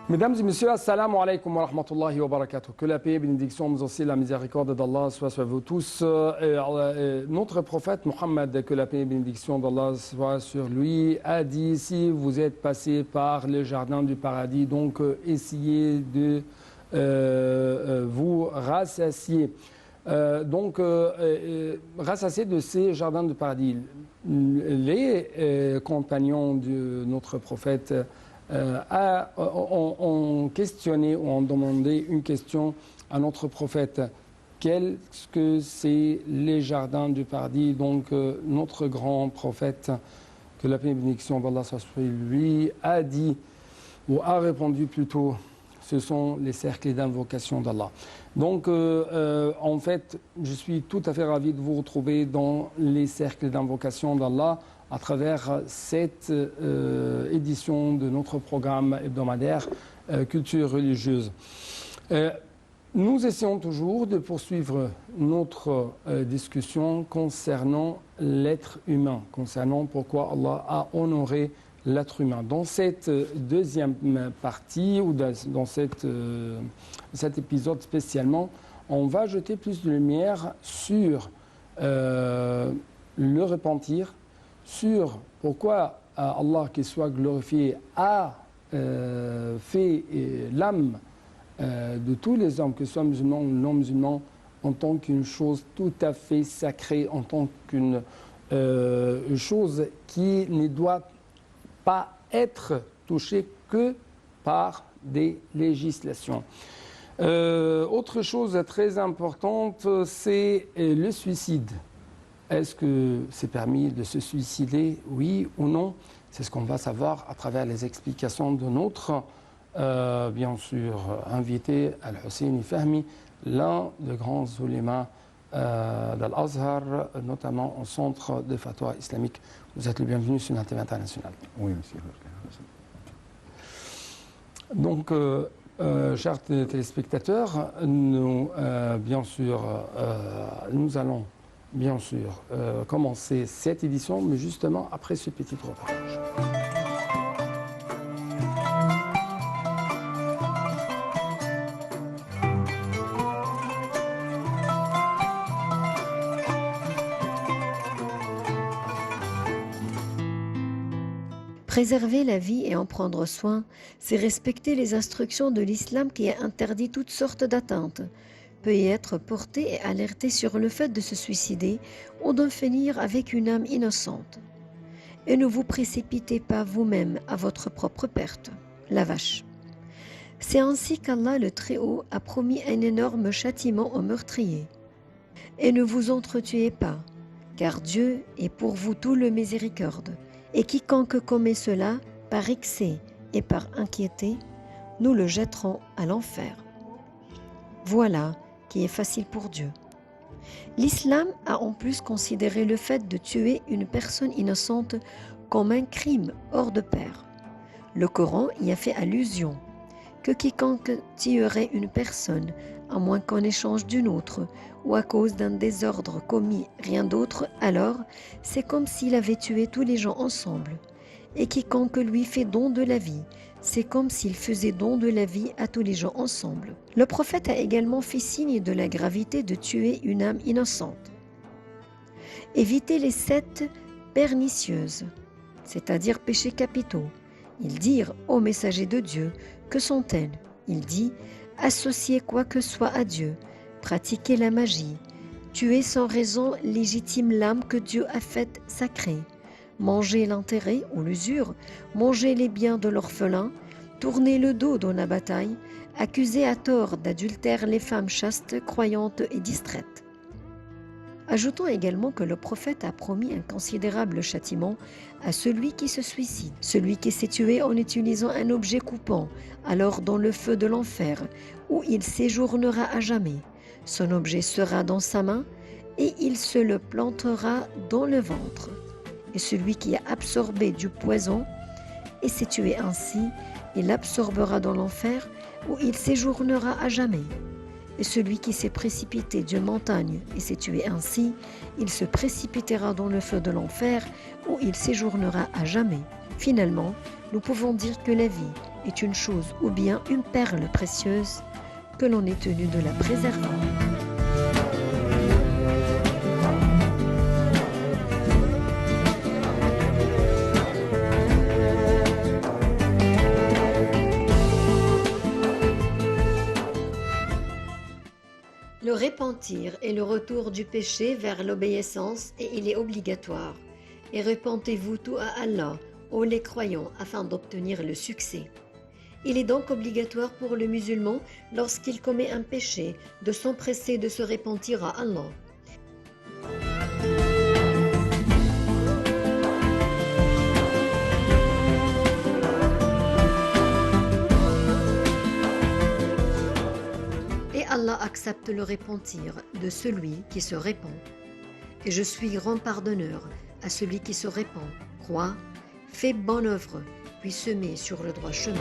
Mesdames et messieurs, assalamu alaikum wa rahmatullahi wa barakatuh. Que la paix, bénédiction, mais aussi la miséricorde d'Allah soit sur vous tous. Notre prophète Mohammed, que la paix et bénédiction d'Allah soit sur lui, a dit: si vous êtes passé par le jardin du paradis, donc essayez de vous rassasier. Rassasier de ces jardins du paradis. Les compagnons de notre prophète ont questionné ou ont demandé une question à notre prophète. Qu'est-ce que c'est les jardins du paradis? Donc notre grand prophète, que la paix et bénédiction d'Allah soit sur lui, a dit, ou a répondu plutôt, ce sont les cercles d'invocation d'Allah. Donc en fait, je suis tout à fait ravi de vous retrouver dans les cercles d'invocation d'Allah à travers cette édition de notre programme hebdomadaire Culture religieuse. Nous essayons toujours de poursuivre notre discussion concernant l'être humain, concernant pourquoi Allah a honoré l'être humain. Dans cette deuxième partie, ou dans cet épisode spécialement, on va jeter plus de lumière sur le repentir, sur pourquoi Allah, qu'il soit glorifié, a fait l'âme de tous les hommes, que ce soit musulmans ou non musulmans, en tant qu'une chose tout à fait sacrée, en tant qu'une chose qui ne doit pas être touchée que par des législations. Autre chose très importante, c'est le suicide. Est-ce que c'est permis de se suicider, oui ou non? C'est ce qu'on va savoir à travers les explications de notre, bien sûr, invité Al-Husseini Fahmi, l'un des grands oulémas d'Al-Azhar, notamment au centre de fatwa islamique. Vous êtes le bienvenu sur la TV internationale. Oui, monsieur. Donc, chers téléspectateurs, nous, bien sûr, nous allons bien sûr commencer cette édition, mais justement après ce petit reportage. Préserver la vie et en prendre soin, c'est respecter les instructions de l'islam qui a interdit toutes sortes d'atteintes, peut y être porté et alerté sur le fait de se suicider ou d'en finir avec une âme innocente. Et ne vous précipitez pas vous-même à votre propre perte. La vache. C'est ainsi qu'Allah le Très-Haut a promis un énorme châtiment aux meurtriers. Et ne vous entretuez pas, car Dieu est pour vous tout le miséricorde. Et quiconque commet cela, par excès et par inquiété, nous le jetterons à l'enfer. Voilà qui est facile pour Dieu. L'islam a en plus considéré le fait de tuer une personne innocente comme un crime hors de pair. Le Coran y a fait allusion, que quiconque tuerait une personne, à moins qu'en échange d'une autre, ou à cause d'un désordre commis rien d'autre, alors c'est comme s'il avait tué tous les gens ensemble. Et quiconque lui fait don de la vie, c'est comme s'il faisait don de la vie à tous les gens ensemble. Le prophète a également fait signe de la gravité de tuer une âme innocente. Évitez les 7 pernicieuses, c'est-à-dire péchés capitaux. Ils dirent ô messager de Dieu, que sont-elles? Il dit: associer quoi que soit à Dieu, pratiquer la magie, tuer sans raison légitime l'âme que Dieu a faite sacrée, manger l'intérêt ou l'usure, manger les biens de l'orphelin, tourner le dos dans la bataille, accuser à tort d'adultère les femmes chastes, croyantes et distraites. Ajoutons également que le prophète a promis un considérable châtiment à celui qui se suicide, celui qui s'est tué en utilisant un objet coupant, alors dans le feu de l'enfer, où il séjournera à jamais. Son objet sera dans sa main et il se le plantera dans le ventre. Et celui qui a absorbé du poison et s'est tué ainsi, il l'absorbera dans l'enfer où il séjournera à jamais. Et celui qui s'est précipité d'une montagne et s'est tué ainsi, il se précipitera dans le feu de l'enfer où il séjournera à jamais. Finalement, nous pouvons dire que la vie est une chose ou bien une perle précieuse que l'on est tenu de la préserver. Le repentir est le retour du péché vers l'obéissance et il est obligatoire. Et repentez-vous tout à Allah, ô les croyants, afin d'obtenir le succès. Il est donc obligatoire pour le musulman, lorsqu'il commet un péché, de s'empresser de se repentir à Allah. Et Allah accepte le repentir de celui qui se répand. Et je suis grand pardonneur à celui qui se répand, croit, fait bonne œuvre, puis se met sur le droit chemin.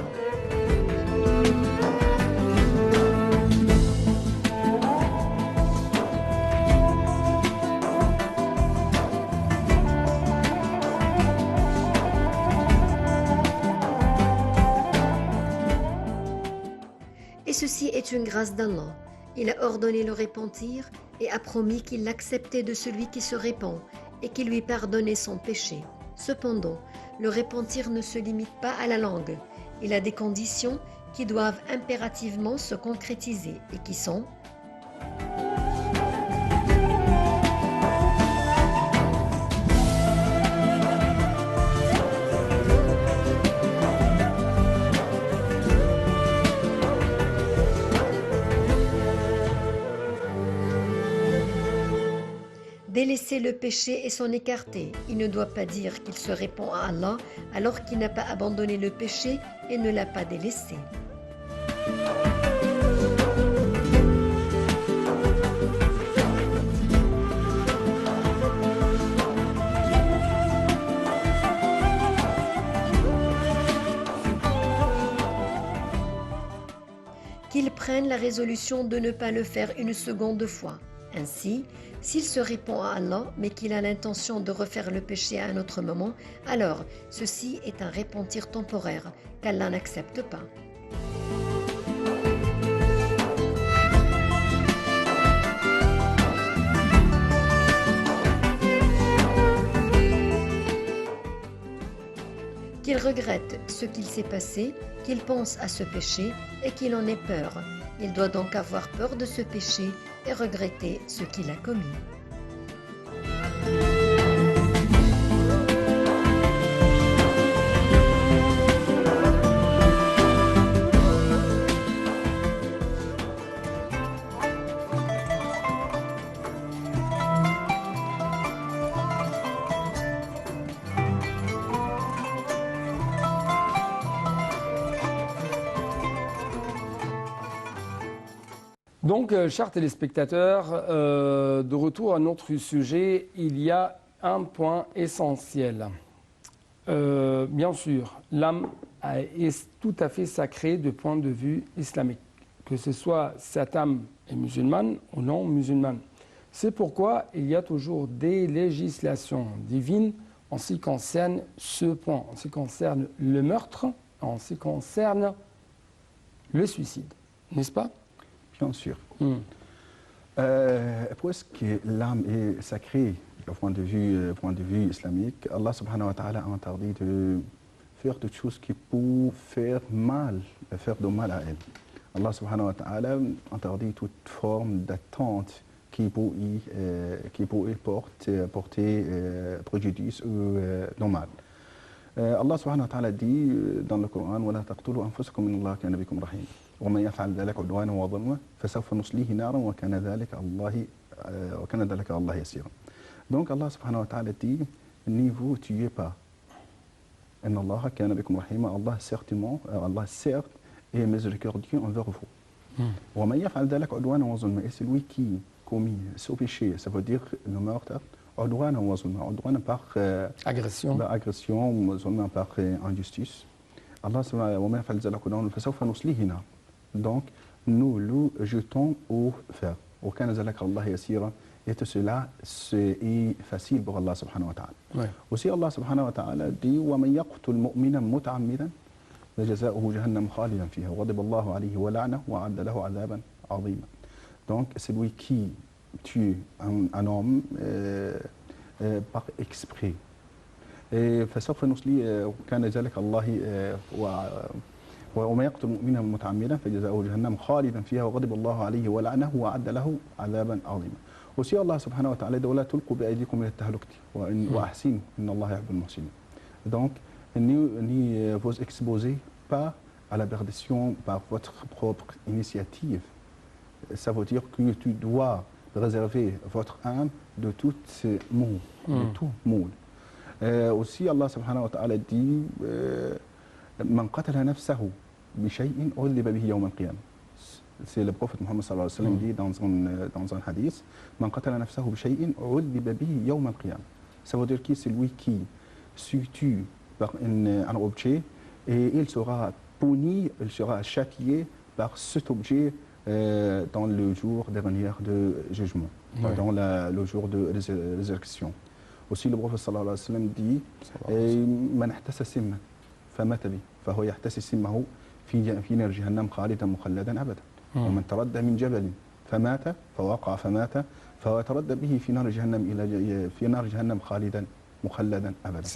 Et ceci est une grâce d'Allah. Il a ordonné le repentir et a promis qu'il l'acceptait de celui qui se répand et qui lui pardonnait son péché. Cependant, le repentir ne se limite pas à la langue. Il a des conditions qui doivent impérativement se concrétiser et qui sont délaisser le péché et s'en écarter. Il ne doit pas dire qu'il se répand à Allah alors qu'il n'a pas abandonné le péché et ne l'a pas délaissé. Qu'il prenne la résolution de ne pas le faire une seconde fois. Ainsi, s'il se répand à Allah, mais qu'il a l'intention de refaire le péché à un autre moment, alors ceci est un repentir temporaire qu'Allah n'accepte pas. Qu'il regrette ce qu'il s'est passé, qu'il pense à ce péché et qu'il en ait peur. Il doit donc avoir peur de ce péché et regretter ce qu'il a commis. Donc, chers téléspectateurs, de retour à notre sujet, il y a un point essentiel. Bien sûr, l'âme est tout à fait sacrée du point de vue islamique, que ce soit cette âme est musulmane ou non musulmane. C'est pourquoi il y a toujours des législations divines en ce qui concerne ce point, en ce qui concerne le meurtre, en ce qui concerne le n'est-ce pas? Bien sûr. Puisque l'âme est sacrée du point de vue islamique, Allah subhanahu wa ta'ala a interdit de faire des choses qui peuvent faire du mal à elle. Allah subhanahu wa ta'ala interdit toute forme d'attente qui pourrait porter préjudice ou mal. Allah subhanahu wa ta'ala dit dans le Coran وَلَا تَقْتُلُوا أَنفُسَكُمْ إِنَّ اللَّهَ كَانَ بِكُمْ رَحِيمًا وَمَنْ يَفْعَلْ ذَلِكَ عُدْوَانًا وَظُلْمًا فَسَوْفَ نُصْلِيهِ نَارًا وَكَانَ ذَلِكَ Allah يَسِيرًا. Donc Allah subhanahu wa ta'ala dit ne vous tuez pas. إِنَّ اللَّهَ كَانَ بِكُمْ رَحِيمًا. Allah certainement, Allah certes est miséricordieux envers vous. وَمَنْ يَفْعَلْ ذَلِكَ عُدْوَانًا وَظُلْمًا. Et celui qui commet ce péché, ça veut dire le meurtre, عدوانا وظلما, عدوانا par agression, وظلما par injustice. Allah subhanahu wa ta'ala فسوف نصليه نار. Donc nous le jetons au fer. وكان ذلك الله يسيرا. Et tout cela c'est facile pour Allah subhanahu wa ta'ala. Aussi Allah subhanahu wa ta'ala dit ومن يقتل مؤمنا متعمدا فجزاؤه جهنم خالدا فيها وغضب الله عليه ولعنه وأعد له عذابا عظيما. Donc celui qui tue un homme par exprès فسوف نصليه كان ذلك الله وما يقتل مؤمنا متعمدا فجزاؤه جهنم خالدا فيها وغضب الله عليه ولعنه وأعد له عذابا عظيما. Aussi Allah subhanahu wa ta'ala dit ولا تلقوا بأيديكم إلى التهلكة وأحسنوا إن الله يحب المحسنين. Donc ne vous exposez pas à la perdition par votre propre initiative. Ça veut dire que tu dois réserver votre âme de toutes maux, de tout mal. Aussi Allah subhanahu wa ta'ala dit من قتل نفسه بشيء عذب به يوم القيامة. C'est le prophète Mohammed sallallahu alayhi wa sallam dit dans un hadith من قتل نفسه بشيء عذب به يوم القيامة. Ça veut dire que c'est lui qui se tue par un objet et il sera puni, il sera châtié par cet objet dans le jour dernier de jugement, dans le jour de résurrection. Aussi le prophète sallallahu alayhi wa sallam dit من احتسى سما فمات به فهو يحتسي سمه في نار جهنم خالدا مخلدا أبدا. ومن تردى من جبل فمات فوقع فمات فهو يتردى به في نار جهنم خالدا مخلدا أبدا.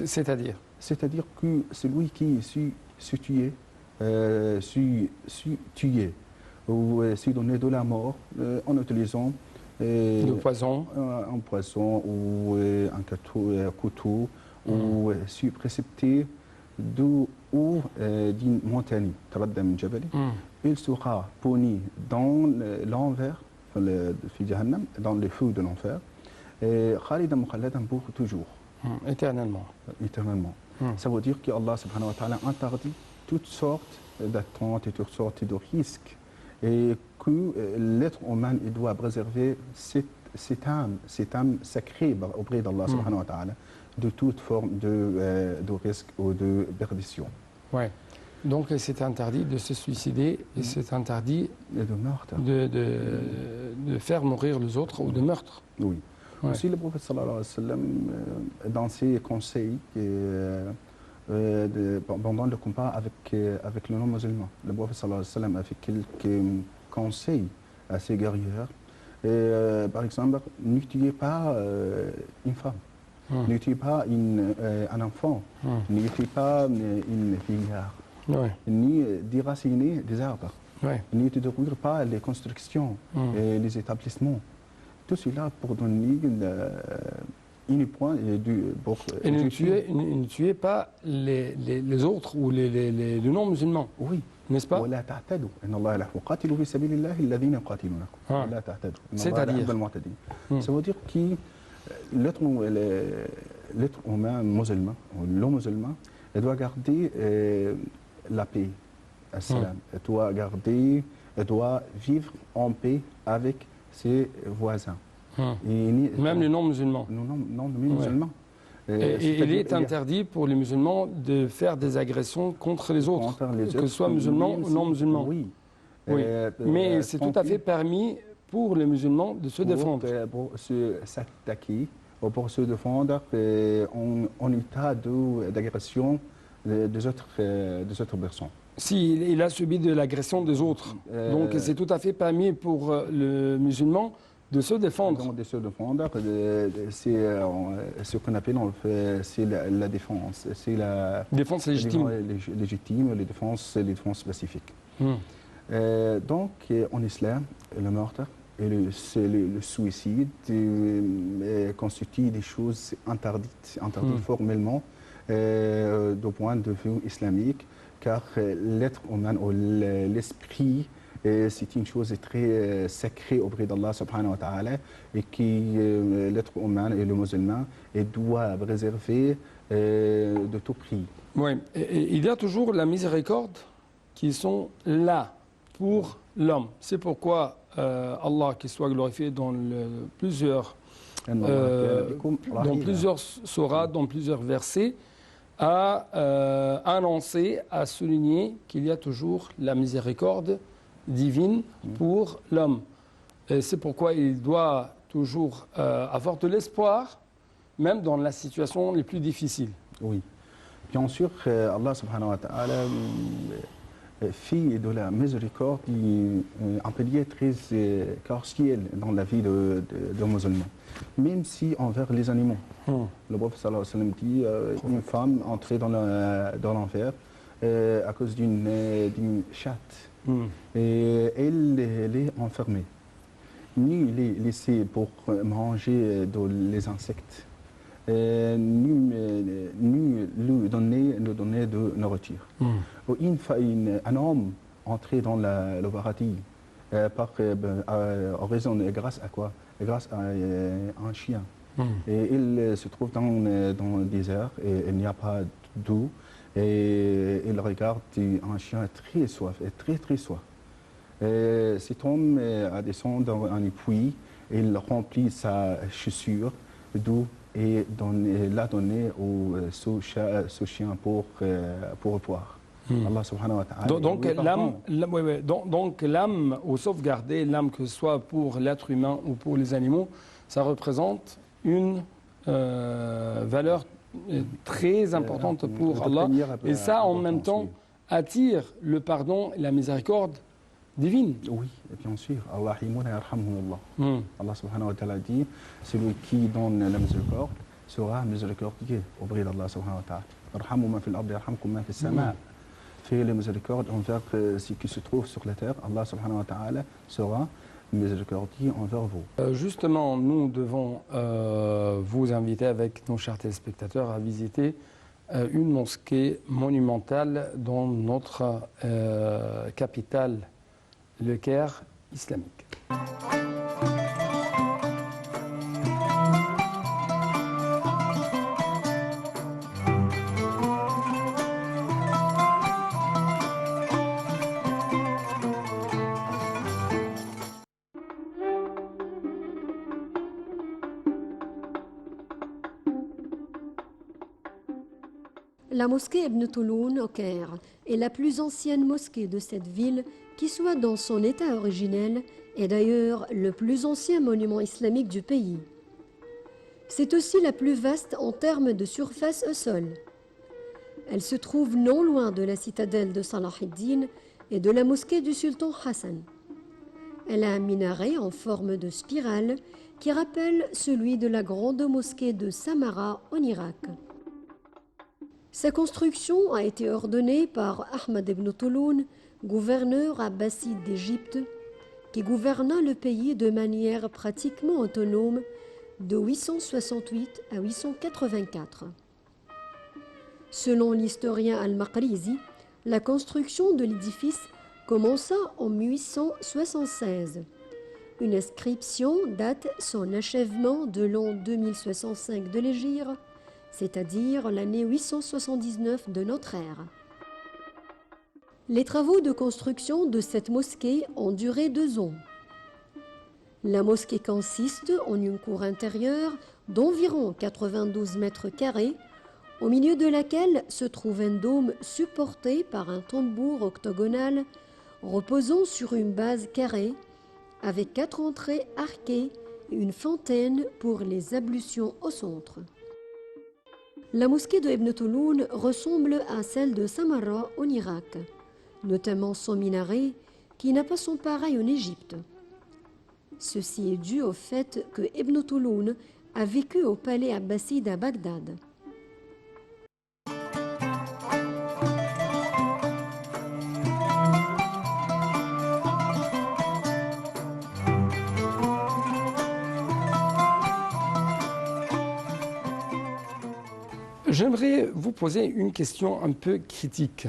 C'est-à-dire que celui qui se tuer ou se donner de la mort en utilisant le poison, un poison ou un couteau ou se précipiter ou d'une montagne, il sera puni dans l'enfer, dans le feu de l'enfer, khalidan mukhalladan pour toujours. Éternellement. Ça veut dire qu'Allah subhanahu wa ta'ala interdit toutes sortes d'attentes et toutes sortes de risques et que l'être humain il doit préserver cette âme sacrée auprès d'Allah subhanahu wa ta'ala de toute forme de risque ou de perdition. Ouais. Donc c'est interdit de se suicider et c'est interdit de meurtre. De faire mourir les autres ou de meurtre. Oui. Ouais. Aussi le prophète sallallahu alayhi wa sallam dans ses conseils pendant le combat avec le non-musulman, le prophèt sallallahu alayhi wa sallam a fait quelques conseils à ses guerriers. Par exemple, ne tuez pas une femme. Ne tuez pas un enfant, ne tuez pas une fille, ni déraciner des arbres, ne détruire pas les constructions et les établissements. Tout cela pour donner une point pour... Et ne tuez pas les autres ou les non-musulmans. Oui. N'est-ce pas? C'est-à-dire, ça veut dire que l'être humain musulman, l'homme musulman, il doit garder la paix, il doit vivre en paix avec ses voisins. Même les non-musulmans. Non, les musulmans. Et il est interdit pour les musulmans de faire des agressions contre les autres, que ce soit musulmans ou non musulmans. Oui. Mais c'est tout à fait permis pour les musulmans de se défendre. Pour s'attaquer ou pour se défendre en état d'agression des autres personnes. Si il a subi de l'agression des autres, donc c'est tout à fait permis pour le musulman de se défendre. De se défendre, c'est ce qu'on appelle c'est la défense. C'est la défense légitime. Les défenses pacifiques. Donc en islam, le meurtre et le suicide constituent des choses interdites formellement du point de vue islamique, car l'être humain ou l'esprit c'est une chose très sacrée auprès d'Allah subhanahu wa ta'ala et que l'être humain et le musulman doivent réserver de tout prix. Oui, et il y a toujours la miséricorde qui sont là pour l'homme. C'est pourquoi Allah, qu'il soit glorifié dans plusieurs sourates, dans plusieurs versets, a annoncé, a souligné qu'il y a toujours la miséricorde divine pour l'homme. C'est pourquoi il doit toujours avoir de l'espoir, même dans la situation les plus difficiles. Oui. Bien sûr, Allah subhanahu wa ta'ala fait de la miséricorde un pilier très crucial dans la vie de musulmans, même si envers les animaux. Le prophète sallallahu alayhi wa sallam dit une femme entrée dans l'enfer à cause d'une chatte et elle est enfermée, ni laissée pour manger les insectes, ni lui donner de nourriture. Ou un homme entré dans le paradis en raison, grâce à quoi? Grâce à un chien. Et il se trouve dans le désert et il n'y a pas d'eau. Et il regarde un chien très soif, très soif. Cet homme descend dans un puits, il remplit sa chaussure d'eau et l'a donné ce chien pour boire. Allah subhanahu wa ta'ala. Donc l'âme, au sauvegarder l'âme, que ce soit pour l'être humain ou pour les animaux, ça représente une valeur très importante pour Allah. Et ça, en même temps, attire le pardon et la miséricorde divine. Oui, bien sûr. Allah Allah subhanahu wa ta'ala dit, celui qui donne la miséricorde sera miséricordieux auprès d'Allah subhanahu wa ta'ala. Arhamu man fil ardi yarhamkum man fis sama'. Fais la miséricorde envers ce qui se trouve sur la terre. Allah subhanahu wa ta'ala sera miséricordieux envers vous. Justement, nous devons vous inviter avec nos chers téléspectateurs à visiter une mosquée monumentale dans notre capitale, le Caire islamique. La mosquée Ibn Touloun au Caire est la plus ancienne mosquée de cette ville qui soit dans son état originel et d'ailleurs le plus ancien monument islamique du pays. C'est aussi la plus vaste en termes de surface au sol. Elle se trouve non loin de la citadelle de Salah ad-Din et de la mosquée du sultan Hassan. Elle a un minaret en forme de spirale qui rappelle celui de la grande mosquée de Samarra en Irak. Sa construction a été ordonnée par Ahmad ibn Touloun, gouverneur abbasside d'Égypte, qui gouverna le pays de manière pratiquement autonome de 868 à 884. Selon l'historien Al-Maqrizi, la construction de l'édifice commença en 1876. Une inscription date son achèvement de l'an 2065 de l'Hégire, c'est-à-dire l'année 879 de notre ère. Les travaux de construction de cette mosquée ont duré 2 ans. La mosquée consiste en une cour intérieure d'environ 92 mètres carrés, au milieu de laquelle se trouve un dôme supporté par un tambour octogonal reposant sur une base carrée, avec 4 entrées arquées et une fontaine pour les ablutions au centre. La mosquée de Ibn Touloun ressemble à celle de Samarra en Irak, notamment son minaret qui n'a pas son pareil en Égypte. Ceci est dû au fait que Ibn Touloun a vécu au palais abbasside à Bagdad. J'aimerais vous poser une question un peu critique.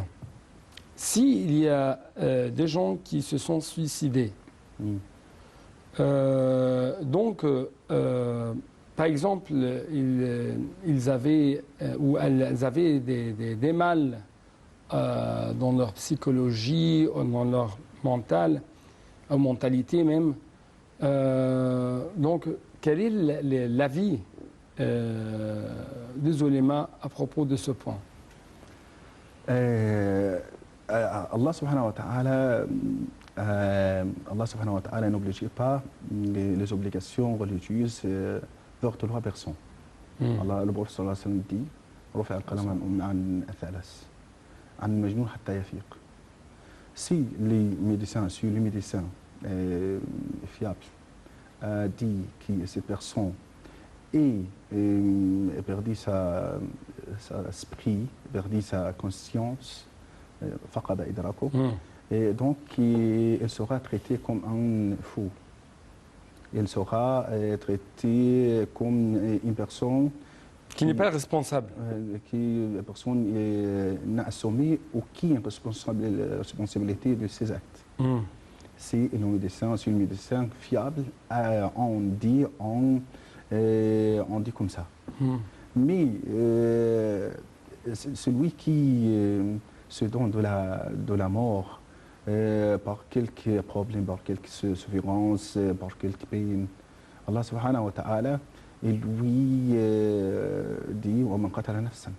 S'il y a des gens qui se sont suicidés, par exemple, ils avaient ou elles avaient des mal dans leur psychologie, dans leur mentalité même. Donc, quel est l'avis des ulémas à propos de ce point? Allah subhanahu wa ta'ala n'oblige pas les obligations religieuses vers toute la personne. Allah, le prophète sallallahu alayhi wa sallam dit رفع القلم عن الثلاث عن المجنون حتى يفيق. Si les médecins fiables dit que cette personne ait perdu sa esprit, perdu sa conscience, فقد إدراكه, et donc il sera traité comme un fou. Il sera traité comme une personne Qui n'est pas responsable. Qui personne n'a assumé aucune responsabilité de ses actes. Si le médecin, si le médecin fiable, on dit comme ça. Mais celui qui se donne de la mort par quelques problèmes, par quelques souffrances, par quelques peines, Allah subhanahu wa ta'ala, il lui dit ومن قتل نفسا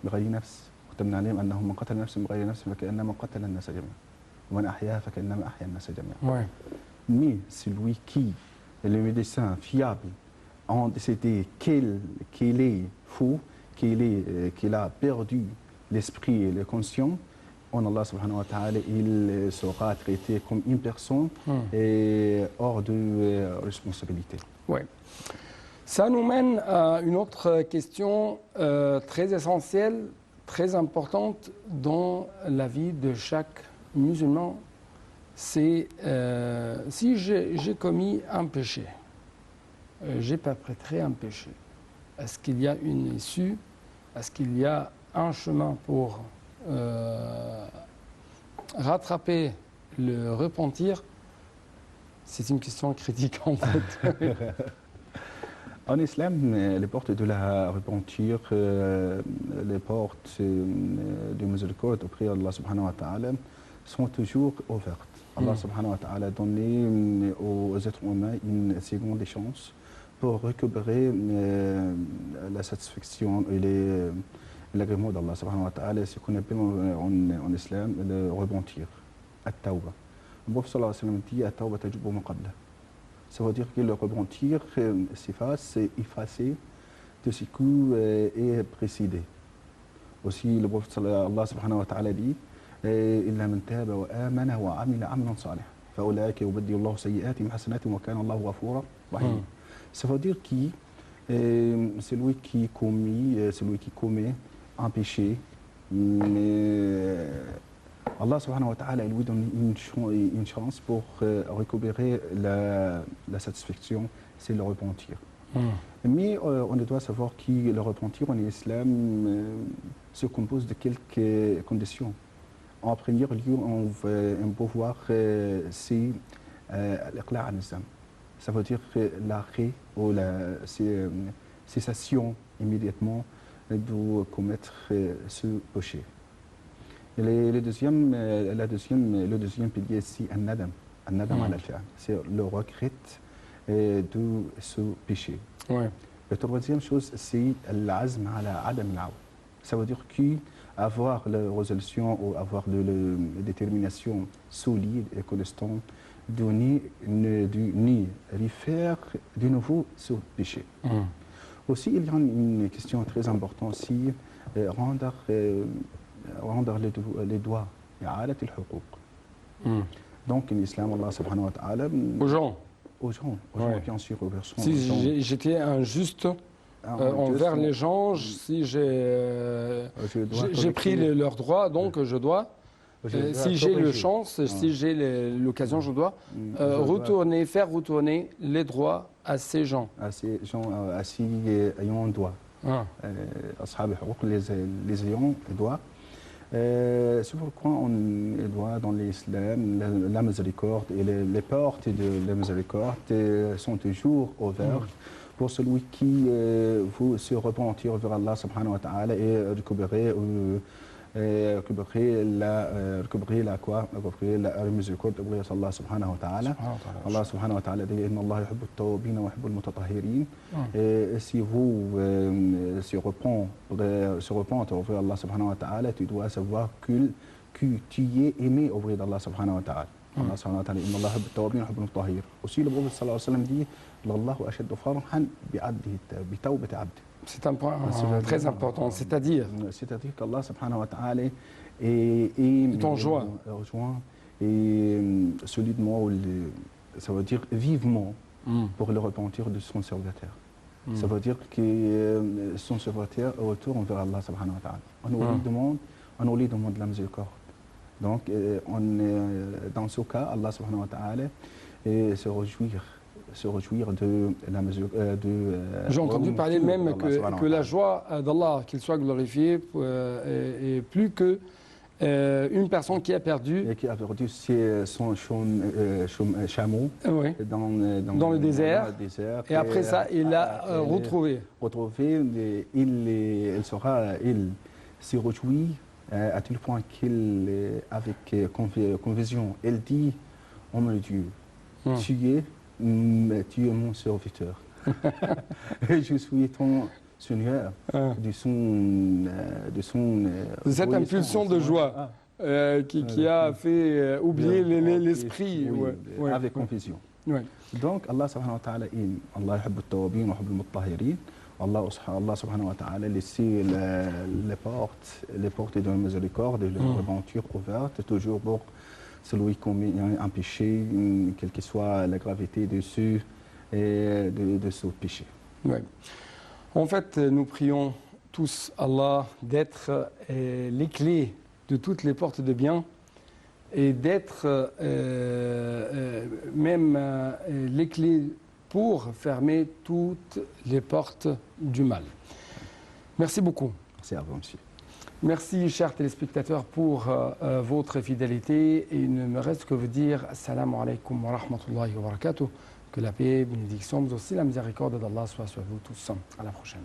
بغير نفس وكتبنا عليهم انه من قتل نفسا بغير نفس فكانما قتل الناس جميعا ومن احياها فكانما احيا الناس جميعا. Mais celui qui, le médecin fiable, ont décidé qu'il est fou, qu'il a perdu l'esprit et le conscient, en Allah subhanahu wa ta'ala, il sera traité comme une personne hors de responsabilité. Ouais. Ça nous mène à une autre question très essentielle, très importante dans la vie de chaque musulman. C'est si j'ai commis un péché, j'ai perpétré un péché, est-ce qu'il y a une issue? Est-ce qu'il y a un chemin pour rattraper le repentir? C'est une question critique en fait. En islam, les portes de la repentir, les portes de miséricorde auprès d'Allah subhanahu wa ta'ala sont toujours ouvertes. Allah subhanahu wa ta'ala a donné aux êtres humains une seconde chance pour récupérer la satisfaction et l'agrément d'Allah subhanahu wa ta'ala, ce qu'on appelle en islam le repentir, at-tawba. Le prophète sallallahu alayhi wa sallam dit at-tawba tajubu ma qabla. Ça veut dire que le repentir s'efface, c'est effacer de ce qui est précédé. Aussi, le prophète Allah subhanahu wa ta'ala dit إلا من تاب وآمن وعمل عملا صالحا فأولئك يبدل الله سيئاتهم حسنات وكان الله غفورا رحيما. Ça veut dire que celui qui commet un péché, Allah subhanahu wa ta'ala lui donne une chance pour récupérer la satisfaction, c'est le repentir. Mais on doit savoir que le repentir en islam se compose de quelques conditions. En premier lieu, on peut voir c'est l'iqla' an-nizam. Ça veut dire l'arrêt ou la cessation immédiatement de commettre ce péché. Le deuxième pilier, c'est an-nadam ala al-fi'l. C'est le regret de ce péché. La troisième chose, c'est l'azm ala adam al-'awd. Ça veut dire qu'avoir la résolution ou avoir de la détermination solide et constante de ne refaire de nouveau ce péché. Aussi, il y a une question très importante, c'est rendre les droits, donc en islam, Allah subhanahu wa ta'ala, aux gens, bien sûr, aux personnes. Si j'étais injuste envers les gens, si j'ai pris leurs droits, donc je dois, si j'ai le chance, si j'ai l'occasion, je dois faire retourner les droits à ces gens. À ces gens, à ces ayants droit. Ashab al-huquq, les ayants droit. C'est pourquoi on doit dans l'islam la miséricorde et les portes de la miséricorde sont toujours ouvertes pour celui qui veut se repentir vers Allah subhanahu wa ta'ala et récupérer la miséricorde de Allah subhanahu wa ta'ala. Allah subhanahu wa ta'ala dit inna Allah yuhibbu at-tawwabin wa yuhibbu al-mutatahhirin. Si vous se repentez vers Allah subhanahu wa ta'ala, tu dois savoir que que tu es aimé auprès d'Allah subhanahu wa ta'ala. Allah subhanahu wa ta'ala, inna Allah yuhibbu at-tawwabin wa yuhibbu al-mutatahhirin. Aussi, le prophète sallallahu alayhi wa sallam dit, L'Allahu ashaddu farhan bi tawbati abdi. C'est un point très important, c'est-à-dire qu'Allah subhanahu wa ta'ala est en joie. Et solidement, ça veut dire vivement pour le repentir de son serviteur. Ça veut dire que son serviteur retourne vers Allah subhanahu wa ta'ala. On nous lui demande la miséricorde. Donc, dans ce cas, Allah subhanahu wa ta'ala se réjouir de la mesure de. J'ai entendu parler même que la joie d'Allah, qu'il soit glorifié, est plus que une personne qui a perdu. Et qui a perdu son chameau dans le désert. Et après ça, il l'a retrouvé. Il se réjouit à tel point qu'il, avec conviction, il dit, oh mon Dieu, tu es mon serviteur. Et je suis ton Seigneur de cette impulsion de joie qui a fait oublier l'esprit. Avec confusion. Donc, Allah subhanahu wa ta'ala, Allah yuhibbu at-tawwabin wa yuhibbu al-mutatahhirin. Allah subhanahu wa ta'ala laisser les portes de la miséricorde et de l'aventure ouvertes, toujours pour celui qui commet un péché, quelle que soit la gravité de ce péché. Ouais. En fait, nous prions tous Allah d'être les clés de toutes les portes de bien et d'être même les clés pour fermer toutes les portes du mal. Merci beaucoup. Merci à vous, monsieur. Merci, chers téléspectateurs, pour votre fidélité. Et il ne me reste que vous dire Assalamu alaikum wa rahmatullahi wa barakatuh. Que la paix, bénédiction, mais aussi la miséricorde d'Allah soit sur vous tous. À la prochaine.